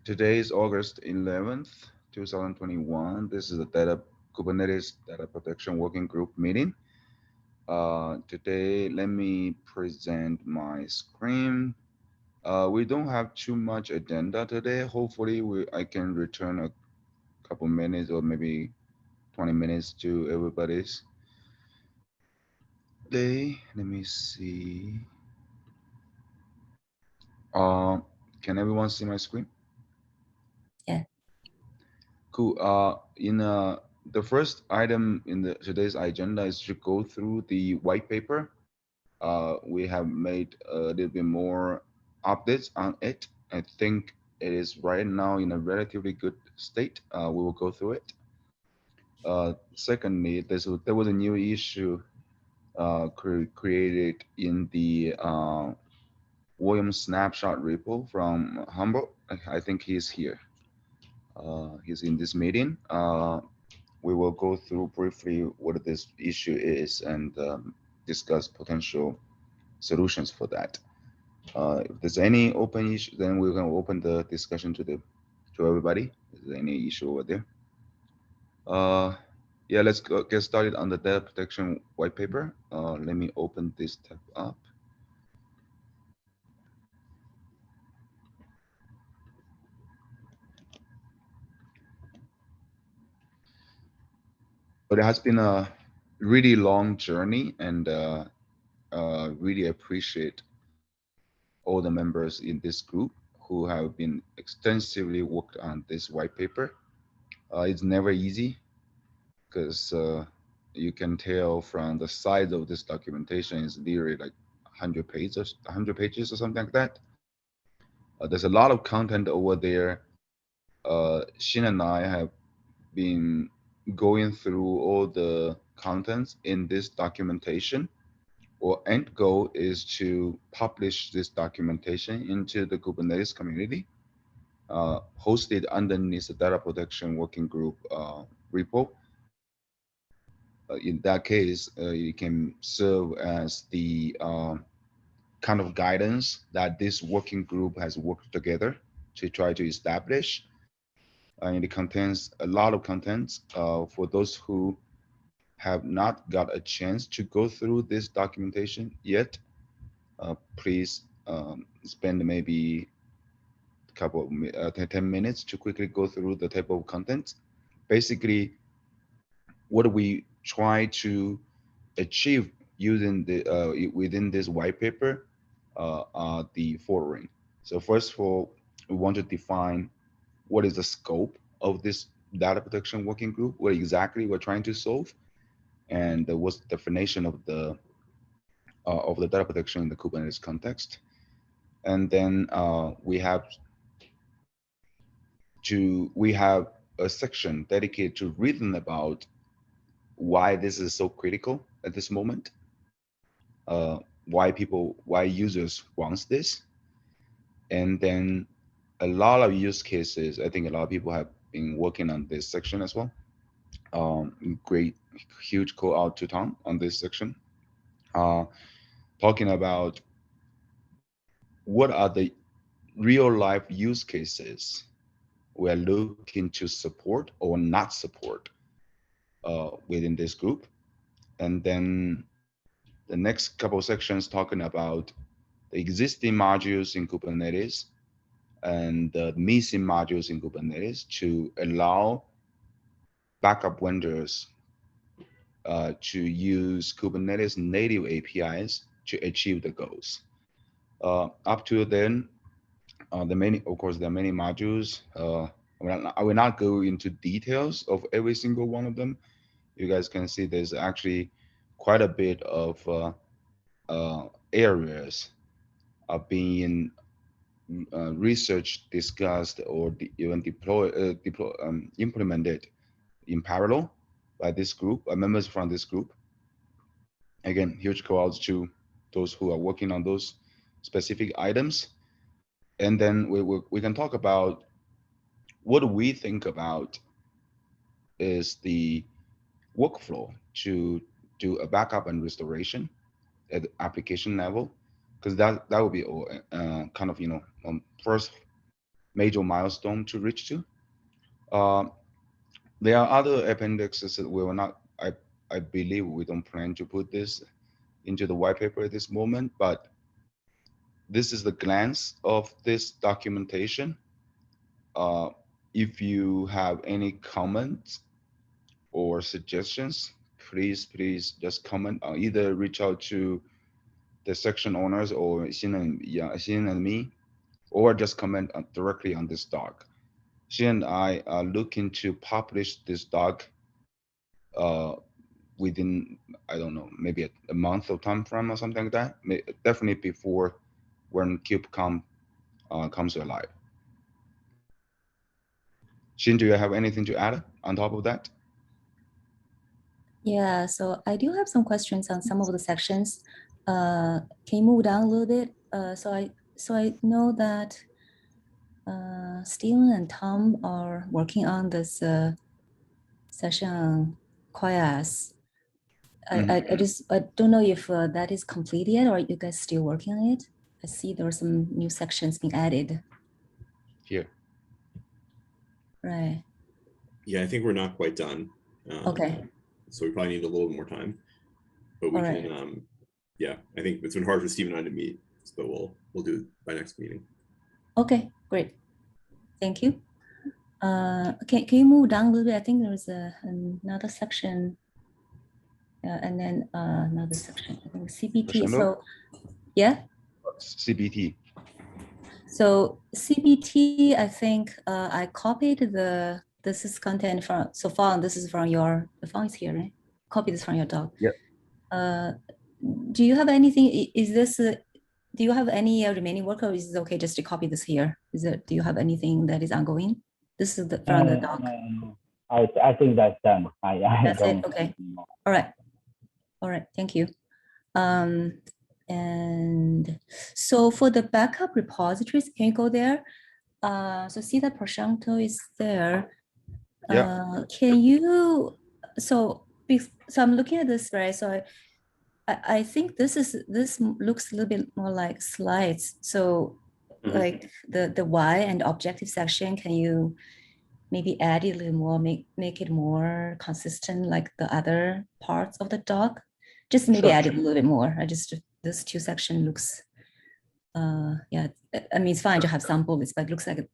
Today is August 11th, 2021. This is the Kubernetes Data Protection Working Group meeting. Today, let me present my screen. We don't have too much agenda today. Hopefully, I can return a couple minutes or maybe 20 minutes to everybody's day. Let me see. Uh, can everyone see my screen? Yeah. Cool. The first item in today's agenda is to go through the white paper. We have made a little bit more updates on it. I think it is right now in a relatively good state. We will go through it. Secondly, there was a new issue created in the William Snapshot repo from Humboldt. I think he's here. He's in this meeting. We will go through briefly what this issue is and discuss potential solutions for that. If there's any open issue, then we're going to open the discussion to everybody. Is there any issue over there? Uh, yeah, let's get started on the data protection white paper. Let me open this tab up. But it has been a really long journey, and really appreciate all the members in this group who have been extensively worked on this white paper. It's never easy because you can tell from the size of this documentation is literally like 100 pages or something like that. There's a lot of content over there. Xin and I have been going through all the contents in this documentation. Our end goal is to publish this documentation into the Kubernetes community, hosted underneath the data protection working group repo. In that case, it can serve as the kind of guidance that this working group has worked together to try to establish. And it contains a lot of content for those who have not got a chance to go through this documentation yet. Please spend maybe a couple of 10 minutes to quickly go through the table of contents. Basically, what we try to achieve using within this white paper are the following. So first of all, we want to define what is the scope of this data protection working group, what exactly we're trying to solve, and what's the definition of the data protection in the Kubernetes context. And then we have a section dedicated to reading about why this is so critical at this moment, why users wants this, and then a lot of use cases. I think a lot of people have been working on this section as well. Great, huge call out to Tom on this section, uh, talking about what are the real life use cases we're looking to support or not support within this group. And then the next couple of sections talking about the existing modules in Kubernetes and the missing modules in Kubernetes to allow backup vendors to use Kubernetes native APIs to achieve the goals. Up to then, of course, there are many modules. I will not go into details of every single one of them. You guys can see there's actually quite a bit of areas are being researched, discussed, or even implemented in parallel by this group, members from this group. Again, huge call outs to those who are working on those specific items. And then we can talk about what we think about is the workflow to do a backup and restoration at the application level, because that would be kind of first major milestone to reach to. There are other appendixes that we will not, I believe we don't plan to put this into the white paper at this moment, but this is the glance of this documentation. If you have any comments or suggestions, please just comment or either reach out to the section owners or Xiangqian and me, or just comment directly on this doc. Xian and I are looking to publish this doc within, I don't know, maybe a month of time frame or something like that. Definitely before when KubeCon comes alive. Xin, do you have anything to add on top of that? Yeah, so I do have some questions on some of the sections. Can you move down a little bit? So I know that Steven and Tom are working on this session on QoS. I don't know if that is complete yet, or you guys still working on it. I see there are some new sections being added. Here. Right. Yeah, I think we're not quite done. Okay. So we probably need a little bit more time, but we can. Yeah, I think it's been hard for Steve and I to meet, but we'll do it by next meeting. Okay, great. Thank you. Can you move down a little bit? I think there's another section. And then another section, I think CBT. So, yeah. CBT. So CBT, I think I copied this is content from, so far this is from the font is here, right? Copy this from your doc. Yeah. Do you have anything, is this, do you have any remaining work, or is it okay just to copy this here? Do you have anything that is ongoing? This is from the doc. I think that's done. That's it, okay. All right. All right, thank you. And so for the backup repositories, can you go there? So see that Prashanta is there. Yeah. Can you, so I'm looking at this, right? So I think this looks a little bit more like slides. So like the why and objective section, can you maybe add it a little more, make it more consistent like the other parts of the doc? Just maybe add it a little bit more. This two section looks, yeah, I mean, it's fine to have some bullets, but it looks like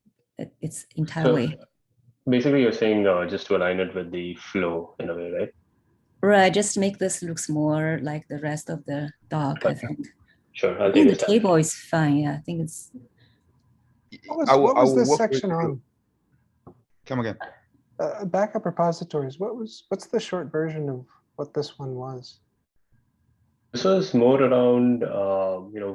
it's entirely. So basically you're saying just to align it with the flow in a way, right? Right, just make this looks more like the rest of the doc, I think. Sure, I think the table is fine, yeah, I think it's. What was this section on? Come again. Backup repositories. What's the short version of what this one was? This was more around,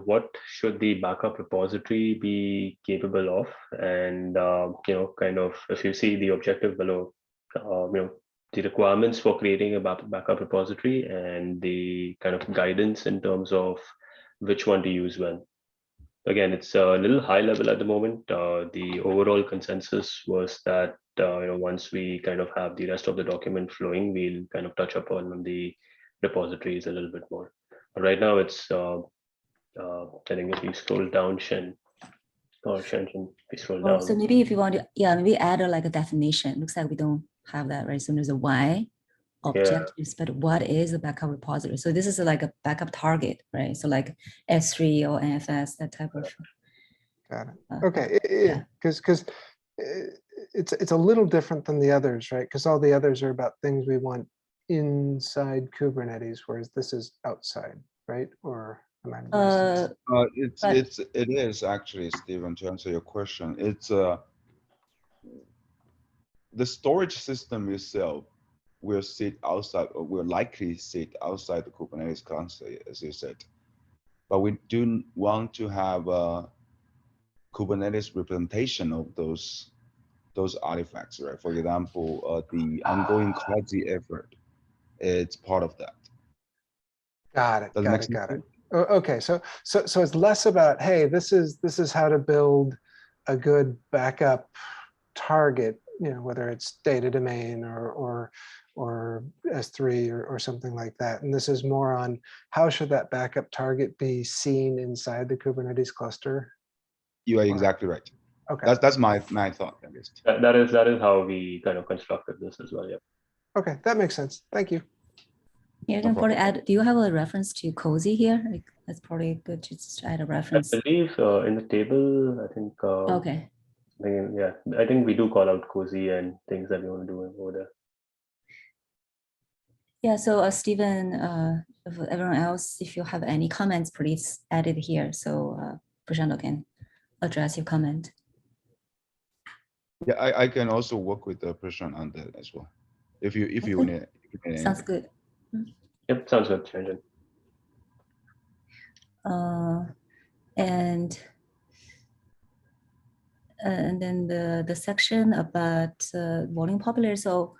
what should the backup repository be capable of, and kind of if you see the objective below, the requirements for creating a backup repository and the kind of guidance in terms of which one to use when. Again, it's a little high level at the moment. The overall consensus was that once we kind of have the rest of the document flowing, we'll kind of touch upon the repositories a little bit more. But right now, it's I think if you scroll down, Shen, or Shen, we scroll down. So maybe if you want to, yeah, maybe add like a definition. Looks like we don't have that, right? So there's a why objectives, but what is a backup repository? So this is like a backup target, right? So like S3 or NFS, that type of. Got it. Okay, yeah, because it's a little different than the others, right? Because all the others are about things we want inside Kubernetes, whereas this is outside, right? Or am I it is actually, Stephen, to answer your question. It's the storage system itself will sit outside, or will likely sit outside the Kubernetes cluster, as you said. But we do want to have a Kubernetes representation of those artifacts, right? For example, the ongoing quasi effort, it's part of that. Got it. Okay, so it's less about, hey, this is how to build a good backup target, whether it's data domain or S3 or something like that. And this is more on how should that backup target be seen inside the Kubernetes cluster? You are exactly right. Okay. That's my thought, at least. That is how we kind of constructed this as well. Yeah. Okay, that makes sense. Thank you. Yeah, you can probably add. Do you have a reference to Cozy here? Like, that's probably good to just add a reference. I believe in the table, I think. Okay. I think we do call out Cozy and things that we want to do over there. Yeah, so Stephen, if everyone else, if you have any comments, please add it here so Prashant can address your comment. Yeah, I can also work with the person on that as well. If you need. Sounds good. Yep, sounds good, Xiangqian. And then the section about volume popular. So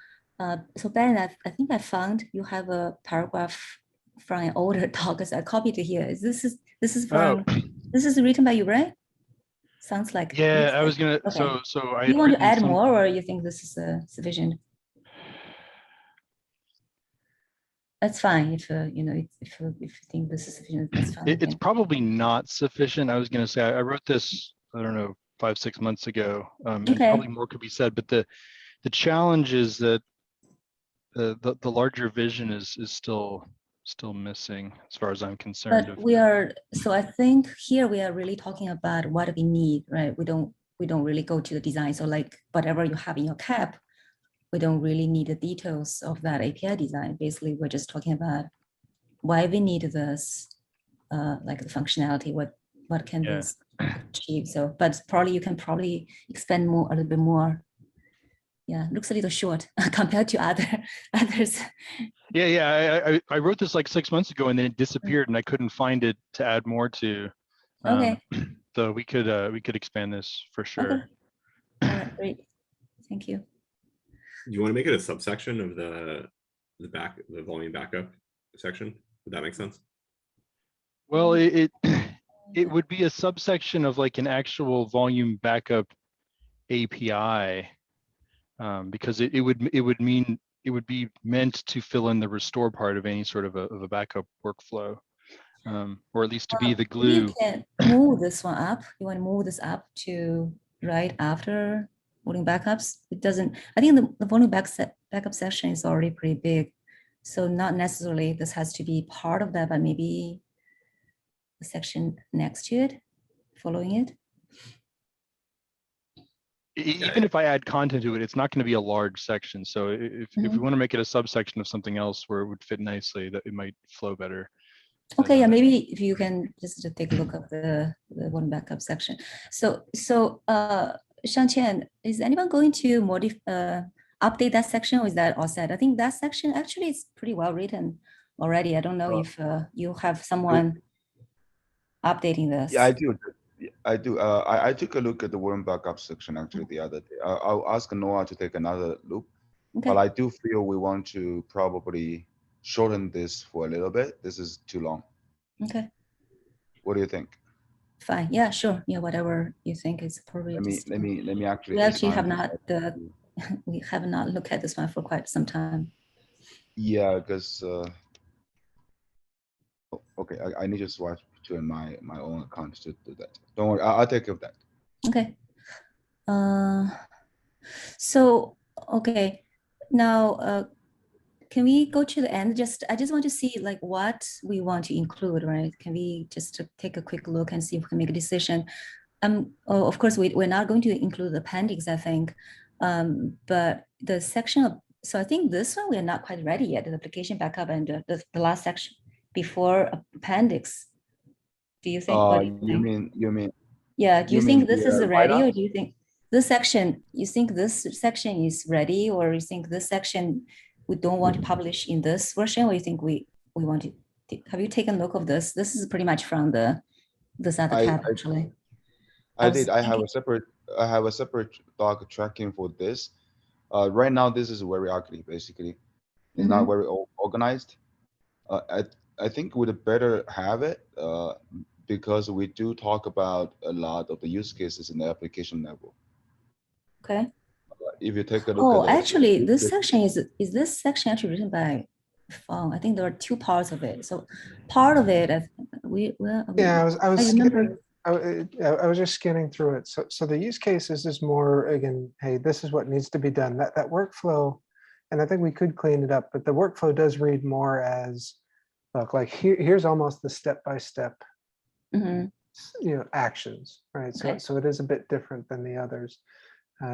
Ben, I think I found you have a paragraph from an older talk, as I copied it here. This is from this is written by you, right? Sounds like. Yeah, I was gonna. Okay. So I. You want to add more, or you think this is sufficient? That's fine if you know if you think this is sufficient. That's fine. It's probably not sufficient. I was gonna say I wrote this. I don't know, 5-6 months ago. And probably more could be said. But the challenge is that the larger vision is still missing as far as I'm concerned. But we are, so I think here we are really talking about what we need, right? We don't really go to the design. So like whatever you have in your cap, we don't really need the details of that API design. Basically, we're just talking about why we need this, like the functionality, what can this achieve. So, but probably you can expand more, a little bit more. Yeah, looks a little short compared to others. Yeah. I wrote this like 6 months ago and then it disappeared and I couldn't find it to add more to. Okay. So we could expand this for sure. Okay. All right, great. Thank you. You want to make it a subsection of the volume backup section? Would that make sense? Well, it would be a subsection of like an actual volume backup API, because it would be meant to fill in the restore part of any sort of a backup workflow, or at least to be the glue. You can move this one up. You want to move this up to right after volume backups. It doesn't. I think the volume backup section is already pretty big, so not necessarily this has to be part of that, but maybe the section next to it, following it. Even if I add content to it, it's not going to be a large section. So if we want to make it a subsection of something else where it would fit nicely, that it might flow better. Okay, yeah, maybe if you can just take a look at the one backup section. So Xiangqian, is anyone going to update that section, or is that all set? I think that section actually is pretty well written already. I don't know if you have someone updating this. Yeah, I do. I took a look at the volume backup section actually the other day. I'll ask Noah to take another look, Okay. but I do feel we want to probably shorten this for a little bit. This is too long. Okay. What do you think? Fine. Yeah, sure. Yeah, whatever you think is appropriate. Let me actually. We actually have not we have not looked at this one for quite some time. Yeah, because okay, I need to switch to my own account to do that. Don't worry, I'll take care of that. Okay. So okay, now can we go to the end? I just want to see like what we want to include, right? Can we just take a quick look and see if we can make a decision? Of course, we're not going to include the appendix, I think, but the section of, so I think this one we are not quite ready yet. The application backup and the last section before appendix. Do you think? You mean? Yeah. Do you think this is ready, write-up? or do you think this section? You think this section is ready, or you think this section we don't want to publish in this version, or you think we want to? Have you taken a look of this? This is pretty much from this other tab actually. I did. I have a separate doc tracking for this. Right now, this is very ugly. Basically, it's not very organized. I think we'd better have it because we do talk about a lot of the use cases in the application level. Okay. If you take a look at actually, this section is this section actually written by Fang? I think there are two parts of it. So part of it, yeah, I I was just scanning through it. So the use cases is more, again, hey, this is what needs to be done. That workflow, and I think we could clean it up, but the workflow does read more as, look, like here's almost the step-by-step, actions, right? Okay. So it is a bit different than the others.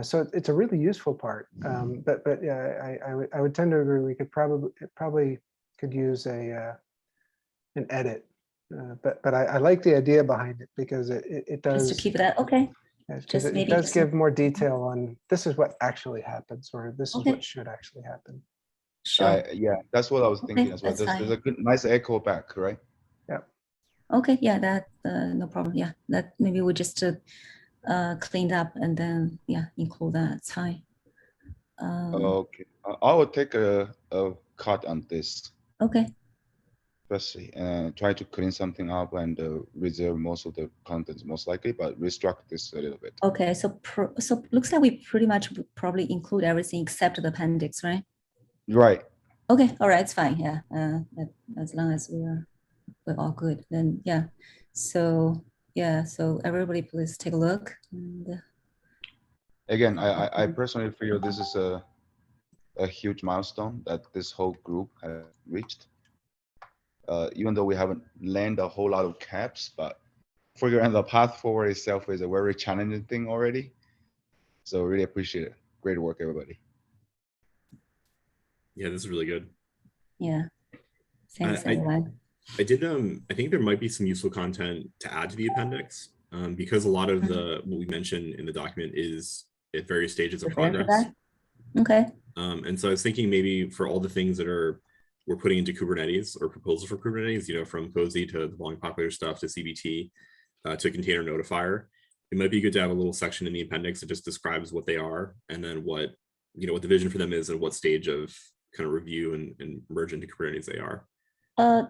So it's a really useful part. But yeah, I would tend to agree. We could probably could use an edit. But I like the idea behind it because it does. Just to keep that, okay. Just it does give more detail on this is what actually happens, or this is what should actually happen. Sure. Yeah, that's what I was thinking as well. There's a good, nice echo back, right? Yeah. Okay, yeah, that no problem. Yeah, that maybe we just cleaned up and then include that. It's fine. Okay, I will take a cut on this. Okay. Especially and try to clean something up and reserve most of the contents most likely, but restructure this a little bit. Okay, so looks like we pretty much would probably include everything except the appendix, right? Right. Okay, all right, it's fine. Yeah, as long as we're all good, then yeah. So so everybody please take a look. And, again, I personally feel this is a huge milestone that this whole group has reached. Even though we haven't landed a whole lot of caps, but figuring the path forward itself is a very challenging thing already. So really appreciate it. Great work, everybody. Yeah, this is really good. Yeah, thanks everyone. I think there might be some useful content to add to the appendix because a lot of what we mentioned in the document is at various stages of progress. Okay. And so I was thinking maybe for all the things that we're putting into Kubernetes or proposals for Kubernetes, from Cozy to the volume populator stuff to CBT to container notifier, it might be good to have a little section in the appendix that just describes what they are and then what the vision for them is and what stage of kind of review and merge into Kubernetes they are.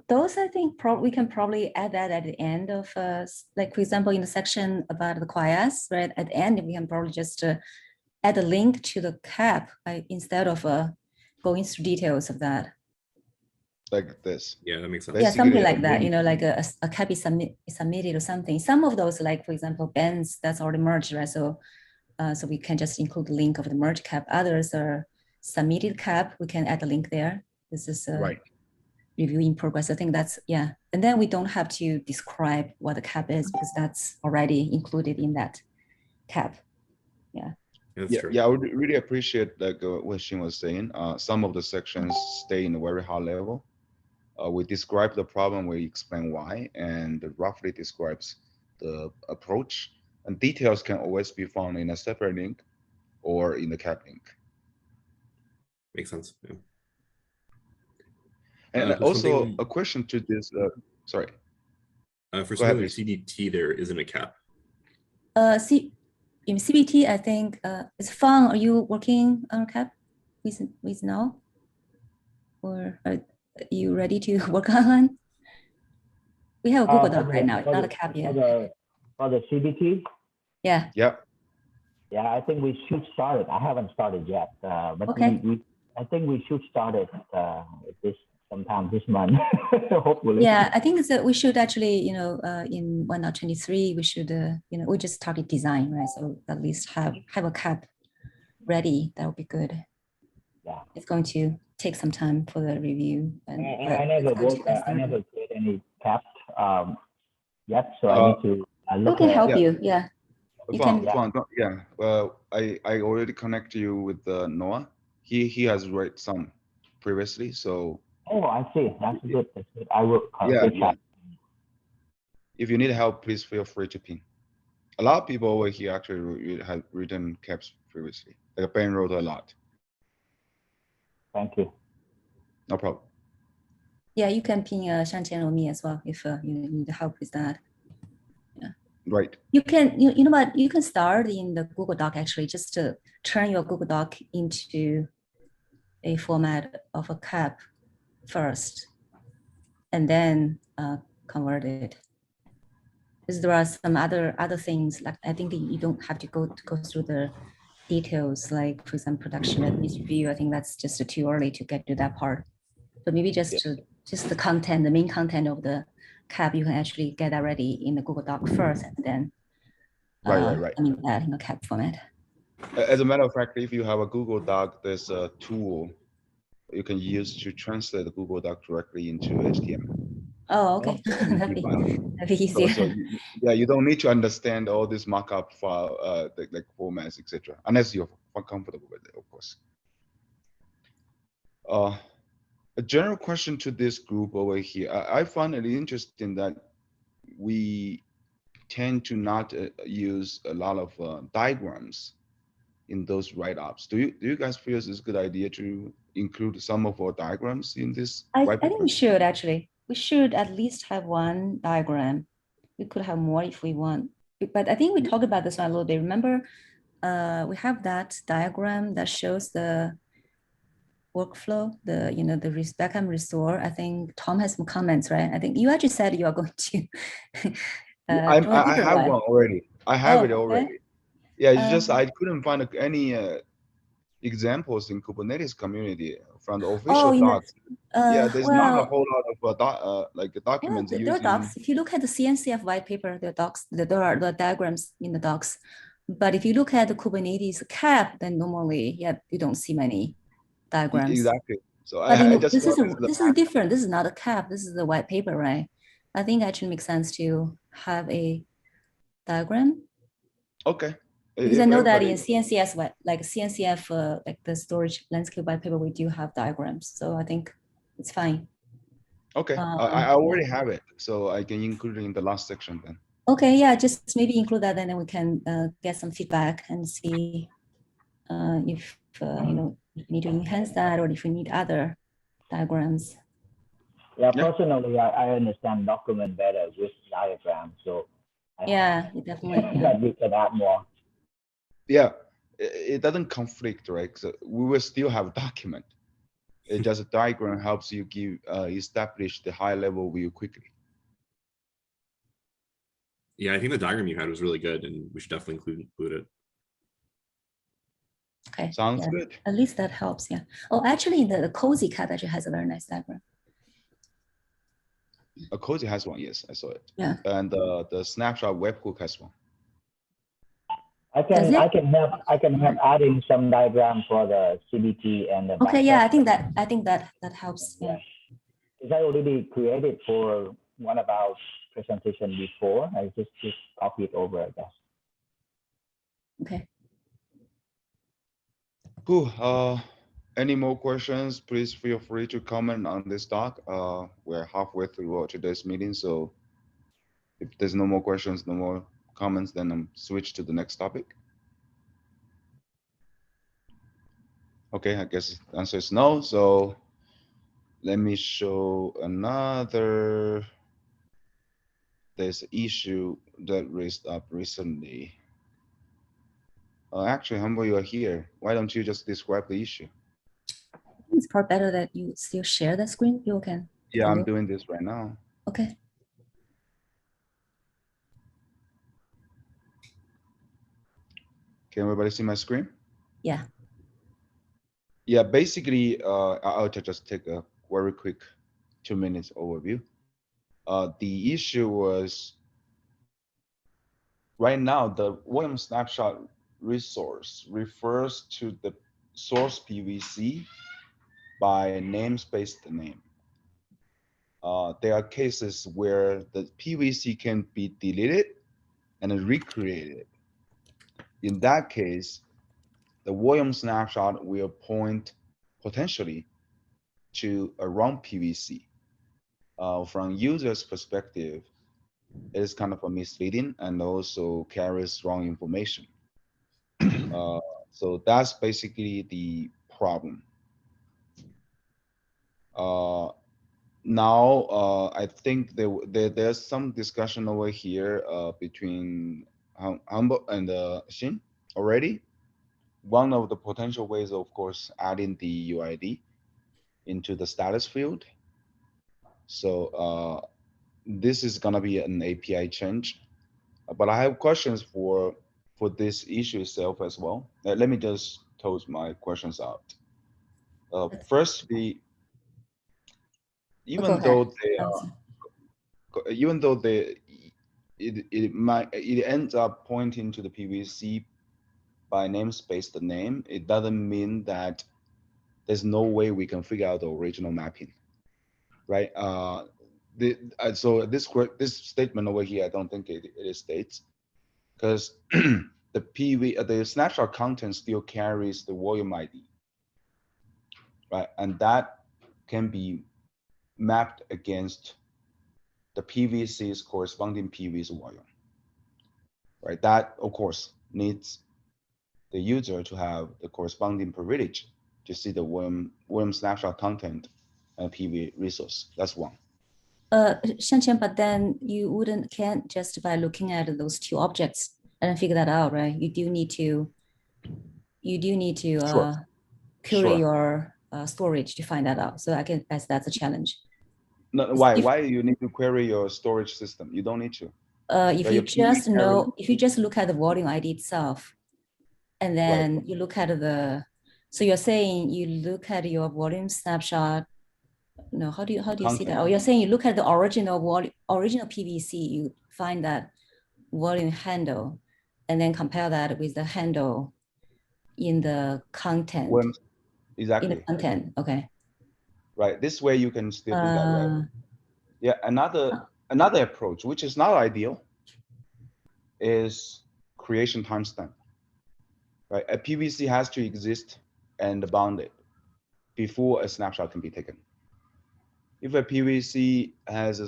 Those I think we can probably add that at the end of like for example in the section about the QIS, right? At the end we can probably just add a link to the cap instead of going through details of that. Like this. Yeah, that makes sense. Yeah, something like that, like a cap is submitted or something. Some of those, like for example, bands that's already merged, right? So we can just include the link of the merge cap. Others are submitted cap. We can add a link there. This is right. Review in progress. I think that's, and then we don't have to describe what the cap is because that's already included in that cap. Yeah. That's true. Yeah, I would really appreciate like what Xin was saying. Some of the sections stay in a very high level. We describe the problem, we explain why, and roughly describes the approach. And details can always be found in a separate link or in the cap link. Makes sense. Yeah. And also a question to this, sorry. For some of the CBT, there isn't a cap. In CBT, I think it's fun. Are you working on cap with now? Or are you ready to work on one? We have a Google Doc right now. It's not a cap yet. For the CBT? Yeah. Yeah. Yeah, I think we should start it. I haven't started yet, but okay. I think we should start it sometime this month, hopefully. Yeah, I think we should actually, in 1.23, we should, we just started design, right? So at least have a cap ready. That would be good. Yeah, it's going to take some time for the review. And I never create any caps yet, so I need to look. We can help you. Yeah. Yeah. Well, I already connect you with Noah. He has read some previously, so. Oh, I see. That's good. That's good. I will. Yeah. If you need help, please feel free to ping. A lot of people over here actually have written caps previously. Like Ben wrote a lot. Thank you. No problem. Yeah, you can ping Xiangqian or me as well if you need help with that. Yeah. Right. You can, you know what? You can start in the Google Doc actually, just to turn your Google Doc into a format of a cap first, and then convert it. Because there are some other things, like I think that you don't have to go through the details, like for example, production and review. I think that's just too early to get to that part. But maybe just the content, the main content of the cap, you can actually get that ready in the Google Doc first, and then Right. I mean that in a cap format. As a matter of fact, if you have a Google Doc, there's a tool you can use to translate the Google Doc directly into HTML. Oh, okay. That'd be easier. So you don't need to understand all this markup file, like formats, etc., unless you're comfortable with it, of course. A general question to this group over here. I find it interesting that we tend to not use a lot of diagrams in those write-ups. Do you guys feel it's a good idea to include some of our diagrams in this? I think we should actually. We should at least have one diagram. We could have more if we want, but I think we talked about this one a little bit. Remember, we have that diagram that shows the workflow, the backup restore. I think Tom has some comments, right? I think you actually said you are going to. I have one already. I have it already. Okay. Yeah, it's just I couldn't find any examples in Kubernetes community from the official docs. Yeah, there's not a whole lot of like documents there using. are docs. If you look at the CNCF white paper, there are docs. There are the diagrams in the docs. But if you look at the Kubernetes cap, then normally, you don't see many diagrams. Exactly. So this is different. This is not a cap. This is the white paper, right? I think actually makes sense to have a diagram. Okay. Because I know that in CNCF, like the storage landscape white paper, we do have diagrams. So I think it's fine. Okay, I already have it, so I can include it in the last section then. Okay, yeah, just maybe include that, and then we can get some feedback and see if you need to enhance that or if we need other diagrams. Yeah, personally, I understand document better with diagrams, so definitely. We can add more. Yeah, it doesn't conflict, right? So we will still have document. It just a diagram helps you establish the high level view quickly. Yeah, I think the diagram you had was really good, and we should definitely include it. Okay. Sounds good. At least that helps. Yeah. Oh, actually, the Cozy cap actually has a very nice diagram. A Cozy has one. Yes, I saw it. Yeah. And the snapshot webhook has one. I can help adding some diagram for the CBT and the. Okay. Yeah, I think that helps. Yeah. Because I already created for one of our presentation before. I just copy it over, I guess. Okay. Cool. Any more questions? Please feel free to comment on this talk. We're halfway through today's meeting, so if there's no more questions, no more comments, then I'm switch to the next topic. Okay, I guess the answer is no. So let me show another. There's an issue that raised up recently. Actually, Humble, you are here. Why don't you just describe the issue? It's probably better that you still share the screen. You can. Yeah, I'm doing this right now. Okay. Can everybody see my screen? Yeah. Yeah, basically, I'll just take a very quick 2 minutes overview. The issue was right now the volume snapshot resource refers to the source PVC by namespace name. There are cases where the PVC can be deleted and recreated. In that case, the volume snapshot will point potentially to a wrong PVC. From user's perspective, it is kind of a misleading and also carries wrong information. So that's basically the problem. Now, I think there's some discussion over here between Humble and Xin already. One of the potential ways, of course, adding the UID into the status field. So this is gonna be an API change, but I have questions for this issue itself as well. Let me just toss my questions out. Firstly, even though they are, even though it ends up pointing to the PVC by namespace the name, it doesn't mean that there's no way we can figure out the original mapping, right? So this statement over here, I don't think it states, because the snapshot content still carries the volume ID, right? And that can be mapped against the PVC's corresponding PVC volume, right? That of course needs the user to have the corresponding privilege to see the volume snapshot content and PV resource. That's one. Xiangqian, but then you can't just by looking at those two objects and figure that out, right? You do need to Sure. query your storage to find that out. So I can that's a challenge. No, why you need to query your storage system? You don't need to. If you just if you just look at the volume ID itself, and then you look at so you're saying you look at your volume snapshot. No, how do you see that? Oh, you're saying you look at the original PVC, you find that volume handle, and then compare that with the handle in the content. Exactly. In the content, okay. Right. This way you can still do that, right? Yeah. Another approach, which is not ideal, is creation timestamp. Right. A PVC has to exist and bounded before a snapshot can be taken. If a PVC has a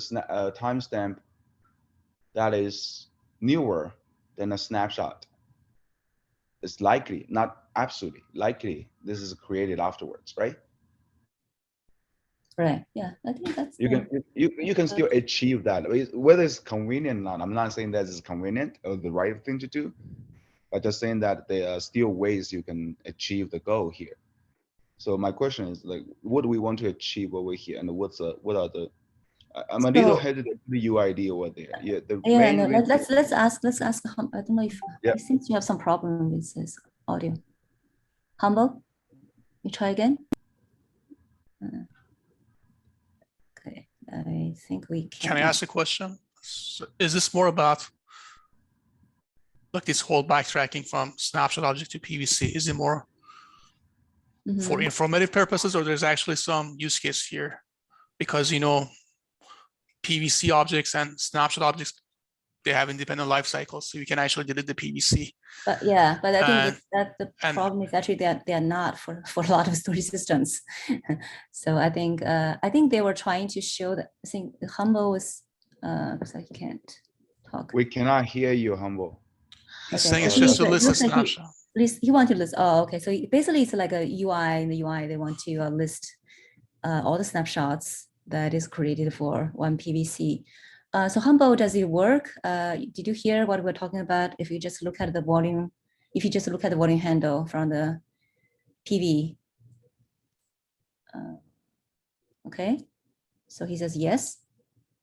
timestamp that is newer than a snapshot, it's likely, not absolutely, likely this is created afterwards, right? Right. Yeah, I think that's you can still achieve that. Whether it's convenient or not, I'm not saying that it's convenient or the right thing to do, but just saying that there are still ways you can achieve the goal here. So my question is, like, what do we want to achieve over here, and what are the? I'm a little hesitant to the UID over there. Yeah. Let's ask. I don't know if it seems you have some problem with this audio. Humble, you try again. Okay, I think we can. Can I ask a question? So is this more about like this whole backtracking from snapshot object to PVC? Is it more for informative purposes, or there's actually some use case here? Because PVC objects and snapshot objects, they have independent life cycles, so you can actually delete the PVC. But I think the problem is actually they are not for a lot of storage systems. So I think they were trying to show that. I think Humble was because I can't talk. We cannot hear you, Humble. He's saying it's just to list a snapshot. He wants to list. Oh, okay. So basically, it's like a UI. In the UI, they want to list all the snapshots that is created for one PVC. So Humble, does it work? Did you hear what we're talking about? If you just look at the volume, handle from the PV. Okay. So he says yes.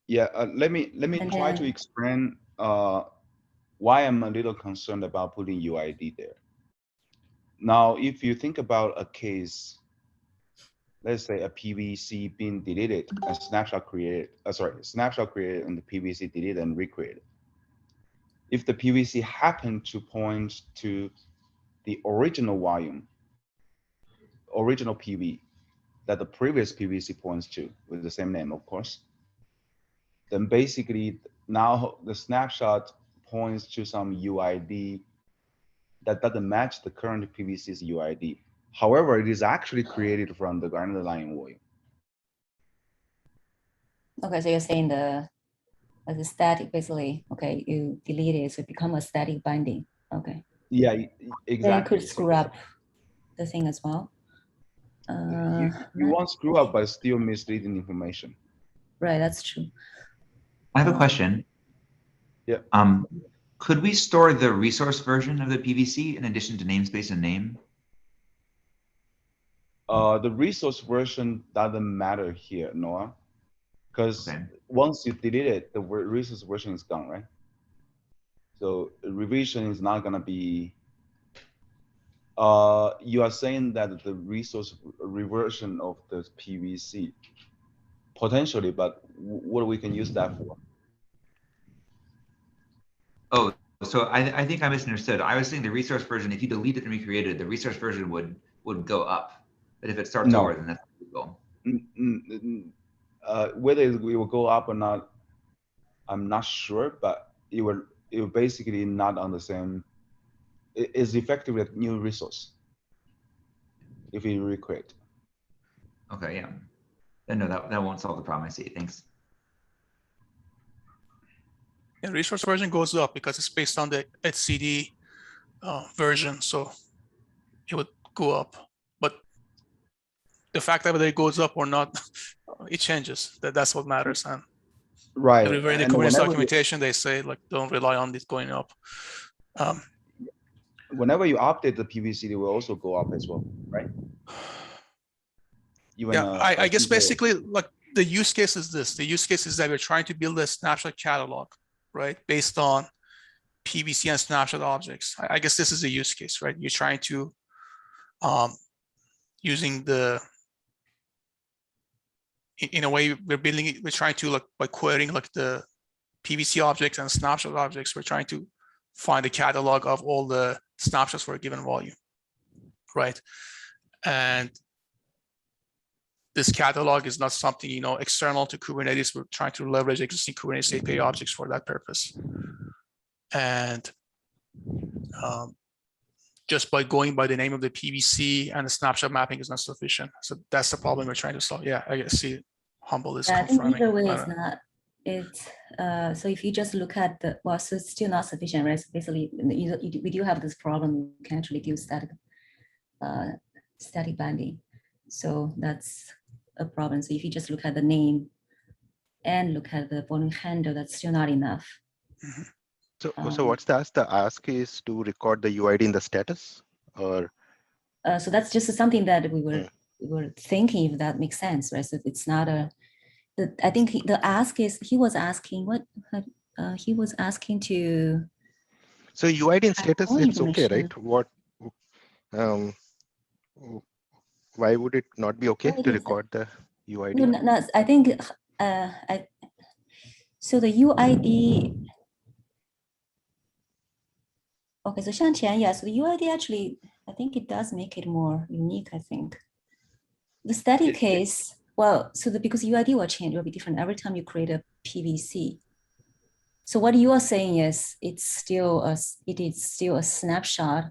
Yeah. Let me try to explain why I'm a little concerned about putting UID there. Now, if you think about a case, let's say a PVC being deleted, a snapshot created, and the PVC deleted and recreated. If the PVC happened to point to the original volume, original PV that the previous PVC points to with the same name, of course, then basically now the snapshot points to some UID that doesn't match the current PVC's UID. However, it is actually created from the underlying volume. Okay, so you're saying the static, basically, okay, you delete it, so it become a static binding. Okay. Yeah, exactly. Then it could screw up the thing as well. You won't screw up, but still misleading information. Right, that's true. I have a question. Yeah. Could we store the resource version of the PVC in addition to namespace and name? The resource version doesn't matter here, Noah, because once you delete it, the resource version is gone, right? So revision is not gonna be. You are saying that the resource reversion of the PVC potentially, but what we can use that for? Oh, so I think I misunderstood. I was saying the resource version, if you delete it and recreate it, the resource version would go up. But if it starts over, then that's illegal. Whether it will go up or not, I'm not sure, but it will basically not on the same. It's effectively a new resource if you recreate. Okay, yeah. Then no, that won't solve the problem. I see. Thanks. The resource version goes up because it's based on the etcd version, so it would go up. But the fact that whether it goes up or not, it changes. That's what matters. And right. everywhere in the Kubernetes documentation, they say like don't rely on it going up. Whenever you update the PVC, it will also go up as well, right? Even, yeah, I guess basically like the use case is this. The use case is that we're trying to build a snapshot catalog, right? Based on PVC and snapshot objects. I guess this is the use case, right? You're trying to, using the, in a way we're building it, we're trying to like by querying like the PVC objects and snapshot objects, we're trying to find a catalog of all the snapshots for a given volume, right? And this catalog is not something, you know, external to Kubernetes. We're trying to leverage existing Kubernetes API objects for that purpose. And just by going by the name of the PVC and the snapshot mapping is not sufficient. So that's the problem we're trying to solve. Yeah, I see Humble is confirming. I think either way is not. So if you just look at the, well, so it's still not sufficient, right? So basically, we do have this problem. You can actually do static binding. So that's a problem. So if you just look at the name and look at the volume handle, that's still not enough. Mm-hmm. So what's the ask? The ask is to record the UID in the status, or? So that's just something that we were thinking if that makes sense, right? So it's not a. I think the ask is he was asking what he was asking to. So UID in status, it's okay, right? What? Why would it not be okay to record the UID? No, I think so the UID. Okay, so Xiangqian, yes, the UID actually, I think it does make it more unique, I think. The static case, well, so because UID will change, it will be different every time you create a PVC. So what you are saying is it is still a snapshot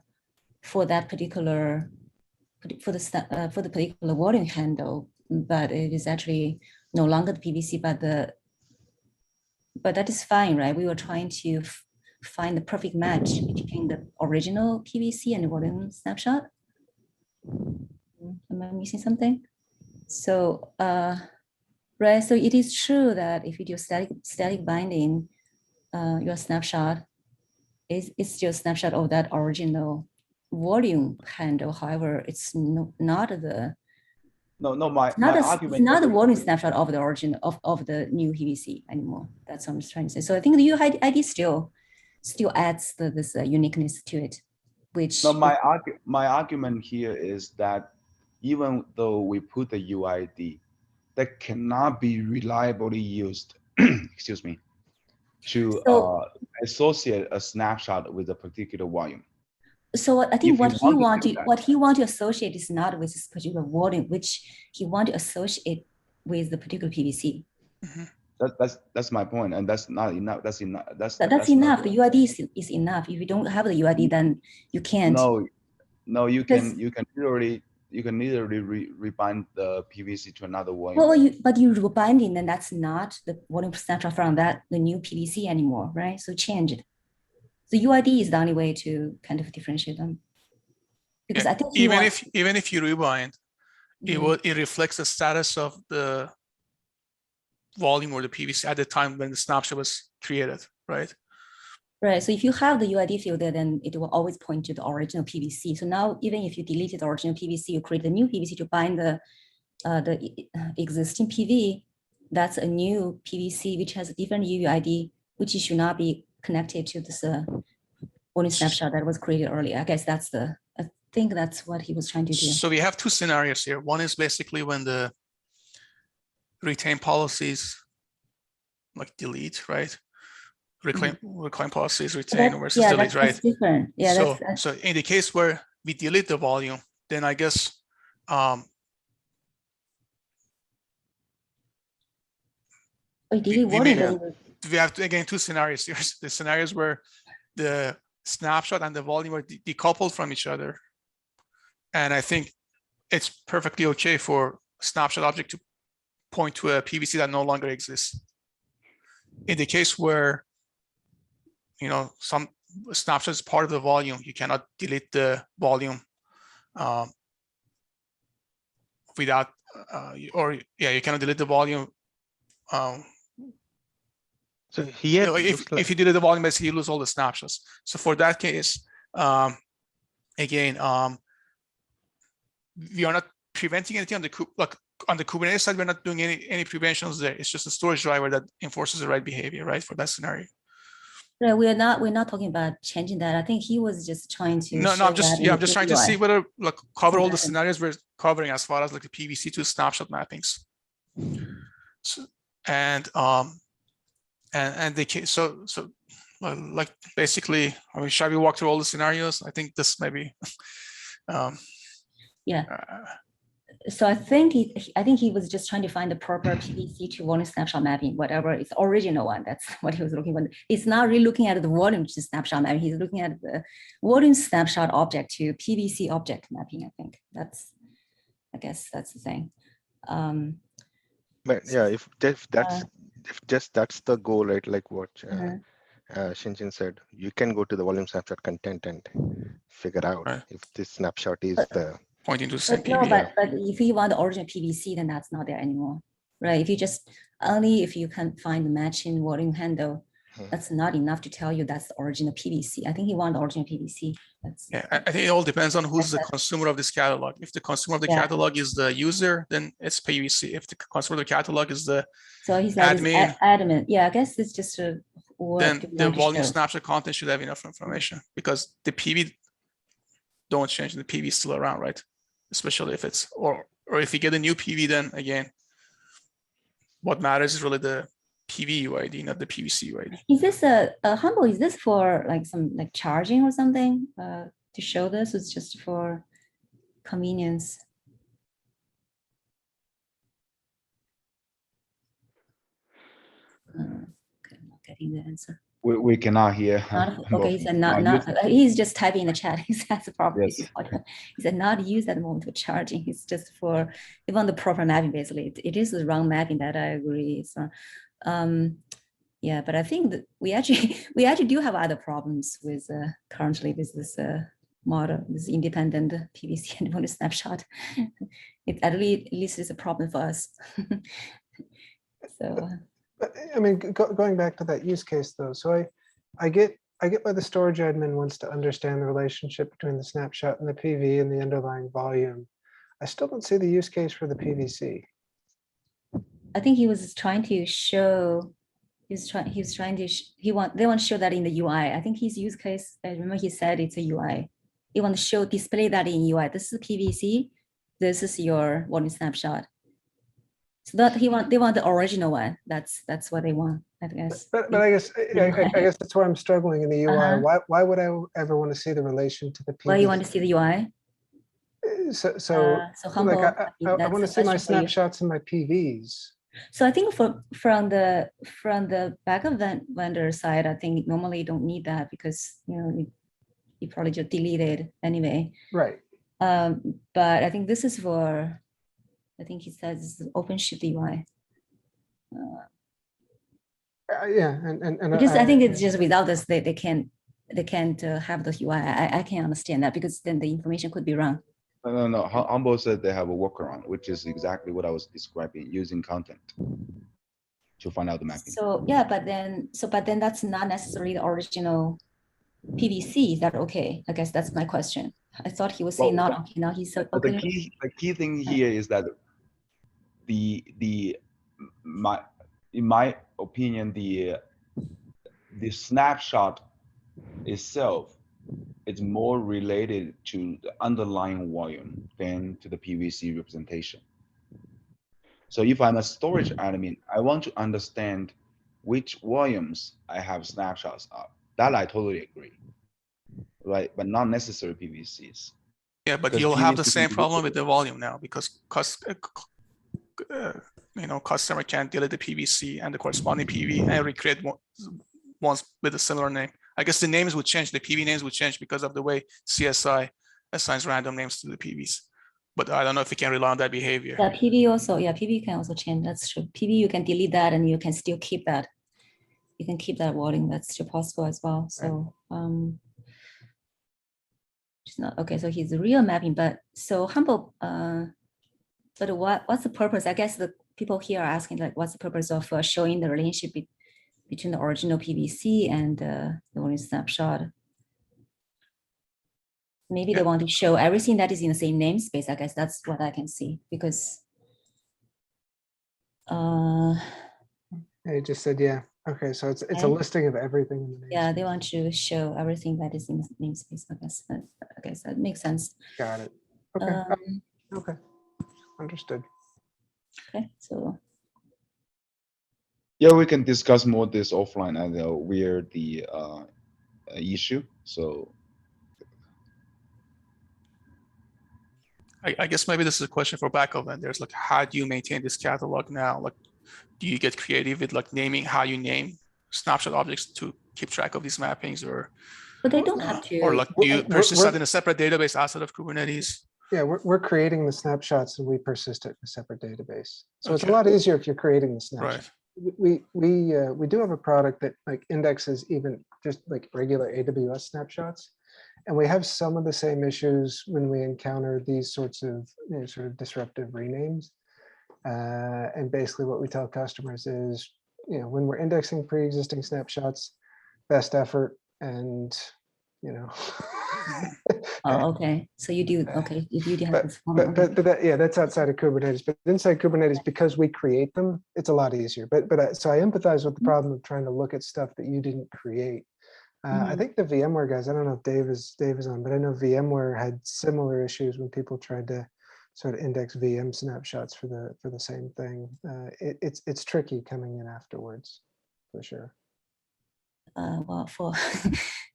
for that particular, for the particular volume handle, but it is actually no longer the PVC, but that is fine, right? We were trying to find the perfect match between the original PVC and the volume snapshot. Am I missing something? So, right, so it is true that if you do static binding, your snapshot is still a snapshot of that original volume handle. However, it's not the my argument. It's not the volume snapshot of the origin of the new PVC anymore. That's what I'm trying to say. So I think the UID still adds this uniqueness to it, which. No, my argument here is that even though we put the UID, that cannot be reliably used, excuse me, to associate a snapshot with a particular volume. So I think what he want to associate is not with this particular volume, which he want to associate with the particular PVC. Mm-hmm. That's my point, and that's not enough. That's enough. That's enough. The UID is enough. If you don't have the UID, then you can't. No, you can literally rebind the PVC to another volume. Well, but you rebinding, then that's not the volume snapshot from the new PVC anymore, right? So change it. The UID is the only way to kind of differentiate them. Because I think even if you rebind, it reflects the status of the volume or the PVC at the time when the snapshot was created, right? Right. So if you have the UID field there, then it will always point to the original PVC. So now, even if you deleted the original PVC, you create a new PVC to bind the existing PV. That's a new PVC which has a different UID, which should not be connected to this volume snapshot that was created earlier. I guess I think that's what he was trying to do. So we have two scenarios here. One is basically when the retain policies like delete, right? reclaim policy is retained versus yeah, delete, right? That's different. Yeah, so, that's so in the case where we delete the volume, then I guess delete volume. We have again two scenarios. There's the scenarios where the snapshot and the volume are decoupled from each other, and I think it's perfectly okay for snapshot object to point to a PVC that no longer exists. In the case where, you know, some snapshot is part of the volume, you cannot delete the volume without, you cannot delete the volume. So here, if you delete the volume, basically you lose all the snapshots. So for that case, again, we are not preventing anything on the Kubernetes side. We're not doing any preventions there. It's just a storage driver that enforces the right behavior, right, for that scenario. Yeah, we're not talking about changing that. I think he was just trying to. No, I'm just trying to see whether cover all the scenarios we're covering as far as like the PVC to snapshot mappings. So, and the case, so like basically, I mean, shall we walk through all the scenarios? I think this maybe. Yeah. So I think he was just trying to find the proper PVC to volume snapshot mapping, whatever is original one. That's what he was looking for. It's not really looking at the volume to snapshot mapping. He's looking at the volume snapshot object to PVC object mapping. I think I guess that's the thing. But yeah, if that's the goal, right? Like what Xiangqian said, you can go to the volume snapshot content and figure out if this snapshot is the pointing to the same PVC. No, but if you want the original PVC, then that's not there anymore, right? If you just if you can find the matching volume handle, that's not enough to tell you that's the original PVC. I think he wanted the original PVC. I think it all depends on who's the consumer of this catalog. If the consumer of the catalog is the user, then it's PVC. If the consumer of the catalog is the admin, yeah, I guess it's just then the volume snapshot content should have enough information, because the PV don't change, the PV is still around, right? Especially if it's or if you get a new PV, then again, what matters is really the PV UID, not the PVC UID. Is this Humble? Is this for like some charging or something to show this? It's just for convenience. Okay, I'm not getting the answer. We cannot hear. Okay, he said not. He's just typing in the chat. That's the problem. Yes. He said not used at the moment for charging. It's just for even the proper mapping. Basically, it is the wrong mapping. That I agree. So, yeah, but I think that we actually do have other problems with currently with this model, this independent PVC and volume snapshot. It at least is a problem for us. So. But, I mean, going back to that use case though, so I get why the storage admin wants to understand the relationship between the snapshot and the PV and the underlying volume. I still don't see the use case for the PVC. I think he was trying to show. They want to show that in the UI. I think his use case. I remember he said it's a UI. He want to display that in UI. This is PVC. This is your volume snapshot. So that they want the original one. That's what they want, I guess. But I guess that's where I'm struggling in the UI. Why would I ever want to see the relation to the PV? Why you want to see the UI? So Humble, like I want to see my snapshots and my PVs. So I think from the backup vendor side, I think normally you don't need that because you probably just delete it anyway. Right. But I think this is for. I think he says OpenShift UI. Yeah, and because I think it's just without this, they can't have the UI. I can't understand that because then the information could be wrong. No. Humble said they have a workaround, which is exactly what I was describing, using content to find out the mapping. So yeah, but then that's not necessarily the original PVC. Is that okay? I guess that's my question. I thought he was saying not okay. Now he said okay. The key thing here is that in my opinion, the snapshot itself is more related to the underlying volume than to the PVC representation. So if I'm a storage admin, I want to understand which volumes I have snapshots of. That I totally agree, right? But not necessarily PVCs. Yeah, but Because you'll have the PVC same can be problem with difficult. the volume now because customer can delete the PVC and the corresponding PV and recreate ones with a similar name. I guess the names would change, the PV names would change because of the way CSI assigns random names to the PVs. But I don't know if you can rely on that behavior. Yeah, PV also, yeah, PV can also change. That's true. PV, you can delete that and you can still keep that. You can keep that volume. That's still possible as well. So, it's not okay. So he's real mapping, but so Humble, but what's the purpose? I guess the people here are asking like, what's the purpose of showing the relationship between the original PVC and the volume snapshot? Maybe they want to show everything that is in the same namespace. I guess that's what I can see because. They just said, yeah. Okay, so it's a listing of everything in the namespace. Yeah, they want to show everything that is in the namespace. I guess that makes sense. Got it. Okay. Okay. Understood. Okay, so. Yeah, we can discuss more this offline and where the issue. So. I guess maybe this is a question for backup vendors. Like, how do you maintain this catalog now? Like, do you get creative with like naming how you name snapshot objects to keep track of these mappings, or? But they don't have to. Or like, do you persist that in a separate database outside of Kubernetes? Yeah, we're creating the snapshots and we persist it in a separate database. So it's a lot easier if you're creating the snapshot. Right. We do have a product that like indexes even just like regular AWS snapshots. And we have some of the same issues when we encounter these sorts of sort of disruptive renames. And basically what we tell customers is, when we're indexing pre-existing snapshots, best effort and, Oh, okay. So you do, okay. You do have this. But that's outside of Kubernetes. But inside Kubernetes, because we create them, it's a lot easier. So I empathize with the problem of trying to look at stuff that you didn't create. I think the VMware guys, I don't know if Dave is on, but I know VMware had similar issues when people tried to sort of index VM snapshots for the same thing. It's tricky coming in afterwards, for sure. Well, for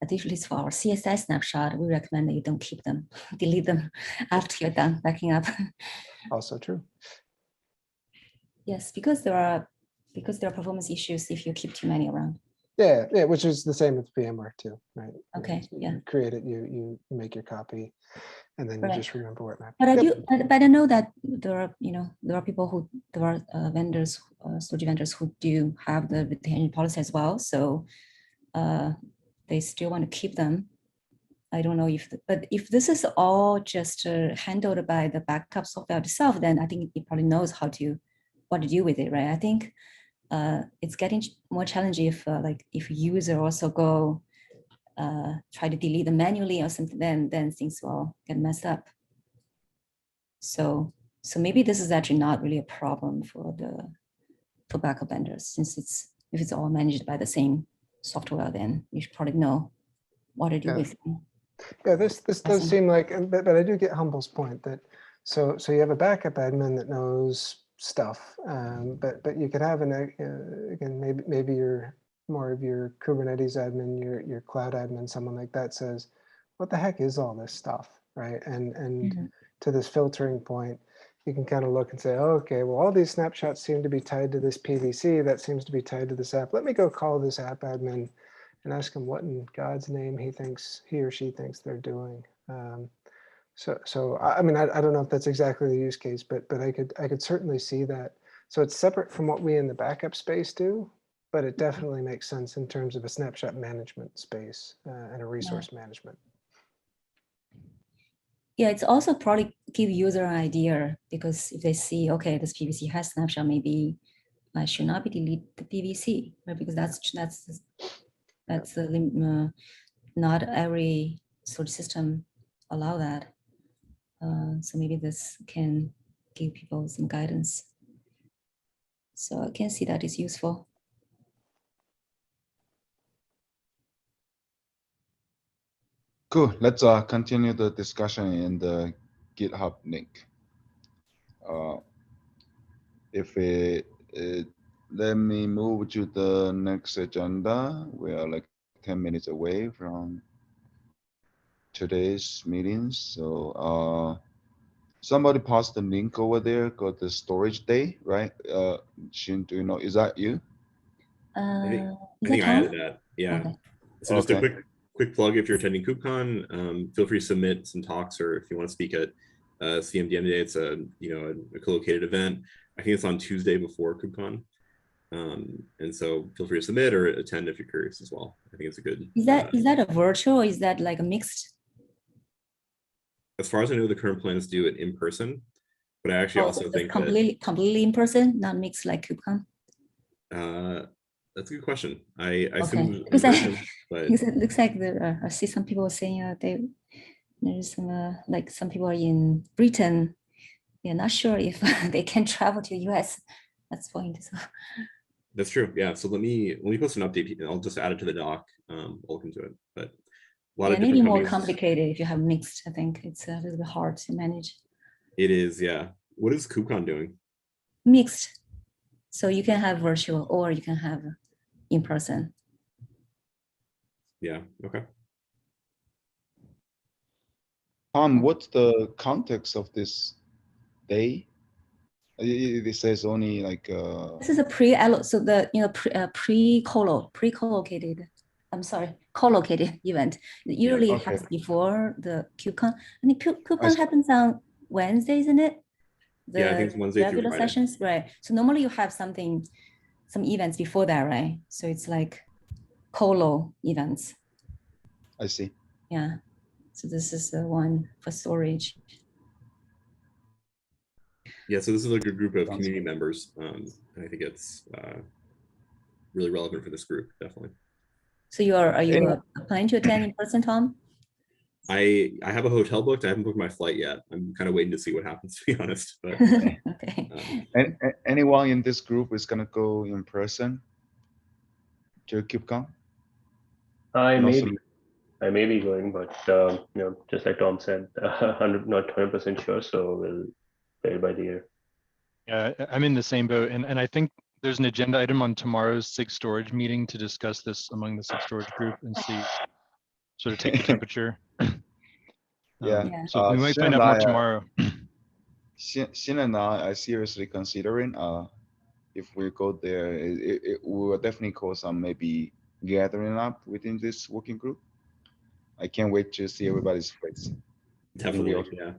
at least for our CSI snapshot, we recommend that you don't keep them, delete them after you're done backing up. Also true. Yes, because there are performance issues if you keep too many around. Yeah, which is the same with VMware too, right? Okay, yeah. You create it, you make your copy, and then you just remember where it mapped. But I know that there are people who vendors, storage vendors who do have the retention policy as well. So they still want to keep them. I don't know but if this is all just handled by the backup software itself, then I think it probably knows what to do with it, right? I think it's getting more challenging if user also go try to delete them manually or something, then things will get messed up. So maybe this is actually not really a problem for backup vendors, since if it's all managed by the same software, then you should probably know what to do with them. Yeah, this does seem like, but I do get Humble's point that so you have a backup admin that knows stuff, but you could have again maybe you're more of your Kubernetes admin, your cloud admin, someone like that says, what the heck is all this stuff, right? And to this filtering point, you can kind of look and say, oh, okay, well, all these snapshots seem to be tied to this PVC, that seems to be tied to this app. Let me go call this app admin and ask him what in God's name he or she thinks they're doing. So I mean, I don't know if that's exactly the use case, but I could certainly see that. So it's separate from what we in the backup space do, but it definitely makes sense in terms of a snapshot management space and a resource management. Yeah, it's also probably give user an idea, because if they see, okay, this PVC has snapshot, maybe I should not be delete the PVC, right? Because that's not every sort of system allow that. So maybe this can give people some guidance. So I can see that is useful. Cool. Let's continue the discussion in the GitHub link. If let me move to the next agenda. We are like 10 minutes away from today's meeting. So somebody post the link over there, got the storage day, right? Shin, do you know, is that you? I Is think that I Tom? added that. Yeah. Okay. So just a Okay. quick plug if you're attending KubeCon, feel free to submit some talks, or if you want to speak at CMDM Day, it's a co-located event. I think it's on Tuesday before KubeCon. And so feel free to submit or attend if you're curious as well. I think it's a good. Is that a virtual or is that like a mixed? As far as I know, the current plan is to do it in person, but I actually also think completely in person, not mixed like KubeCon. That's a good question. I Okay. assume in person, but because it looks like there I see some people saying there's some like some people are in Britain. They're not sure if they can travel to US. That's point. So. That's true. Yeah. So let me post an update. I'll just add it to the doc. I'll look into it. But a lot of different maybe more companies. complicated if you have mixed. I think it's a little bit hard to manage. It is, yeah. What is KubeCon doing? Mixed. So you can have virtual or you can have in person. Yeah. Okay. Tom, what's the context of this day? It says only like this is a so the pre-collocated co-located event. It usually happens before the KubeCon. I think KubeCon happens on Wednesday, isn't it? Yeah, I think it's Wednesday through Friday. Sessions, right? So normally you have some events before that, right? So it's like colo events. I see. Yeah. So this is the one for storage. Yeah, so this is like a group of community members. And I think it's really relevant for this group, definitely. So are you planning to attend in person, Tom? I have a hotel booked. I haven't booked my flight yet. I'm kind of waiting to see what happens, to be honest. But, okay. And anyone in this group is gonna go in person to KubeCon? I may be going, but just like Tom said, not 100% sure. So we'll play it by the ear. Yeah, I'm in the same boat, and I think there's an agenda item on tomorrow's SIG storage meeting to discuss this among the SIG storage group and see, sort of take the temperature. So we might find out more tomorrow. Xin and I are seriously considering if we go there, it will definitely cause some maybe gathering up within this working group. I can't wait to see everybody's face. Definitely, yeah.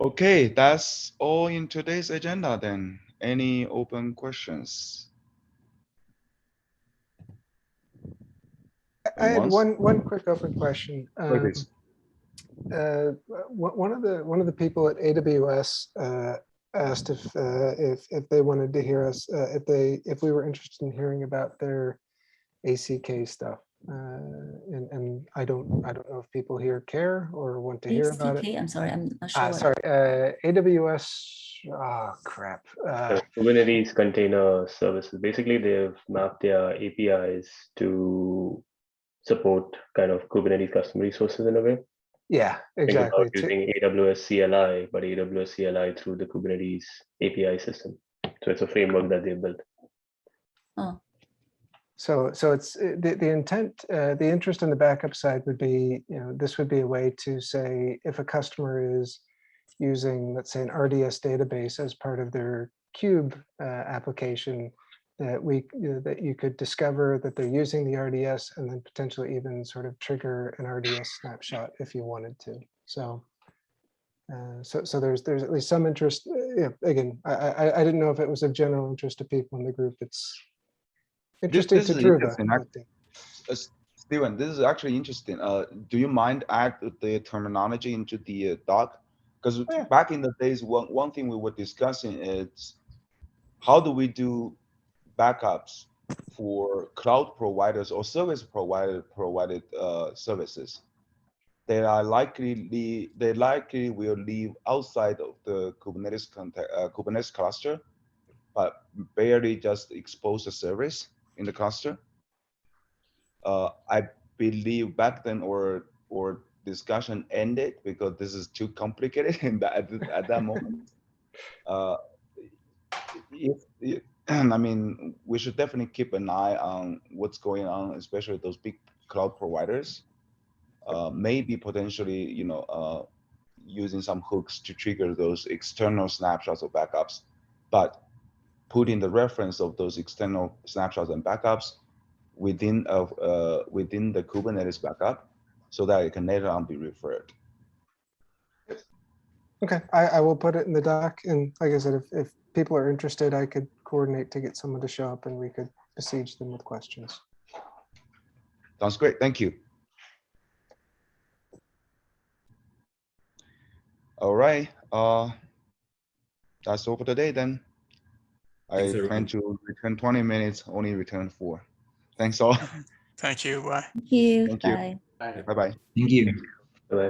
Okay, that's all in today's agenda then. Any open questions? I had one quick open question. One of the people at AWS asked if they wanted to hear us if we were interested in hearing about their ACK stuff. And I don't know if people here care or want to hear about it. I'm sorry, I'm not sure. Sorry, AWS. Oh crap. Kubernetes container services. Basically, they've mapped their APIs to support kind of Kubernetes custom resources in a way. Yeah, exactly. Using AWS CLI, but AWS CLI through the Kubernetes API system. So it's a framework that they built. Oh. So it's the intent, the interest in the backup side would be, this would be a way to say if a customer is using, let's say, an RDS database as part of their Kube application, that that you could discover that they're using the RDS and then potentially even sort of trigger an RDS snapshot if you wanted to. So so there's at least some interest. Again, I didn't know if it was of general interest to people in the group. It's interesting to Druva. Steven, this is actually interesting. Do you mind add the terminology into the doc? Because back in the days, one thing we were discussing is how do we do backups for cloud providers or service provided services. They likely will live outside of the Kubernetes cluster, but barely just expose the service in the cluster. I believe back then or discussion ended because this is too complicated in that, at that moment. I mean, we should definitely keep an eye on what's going on, especially those big cloud providers. Maybe potentially, using some hooks to trigger those external snapshots or backups, but putting the reference of those external snapshots and backups within the Kubernetes backup, so that it can later on be referred. Okay, I will put it in the doc, and like I said, if people are interested, I could coordinate to get someone to show up and we could besiege them with questions. Sounds great. Thank you. All right. That's all for today then. Thanks, I plan everyone. to return 20 minutes, only return 4. Thanks all. Thank you. Bye. Thank you. Thank you. Bye. Bye-bye. Thank you.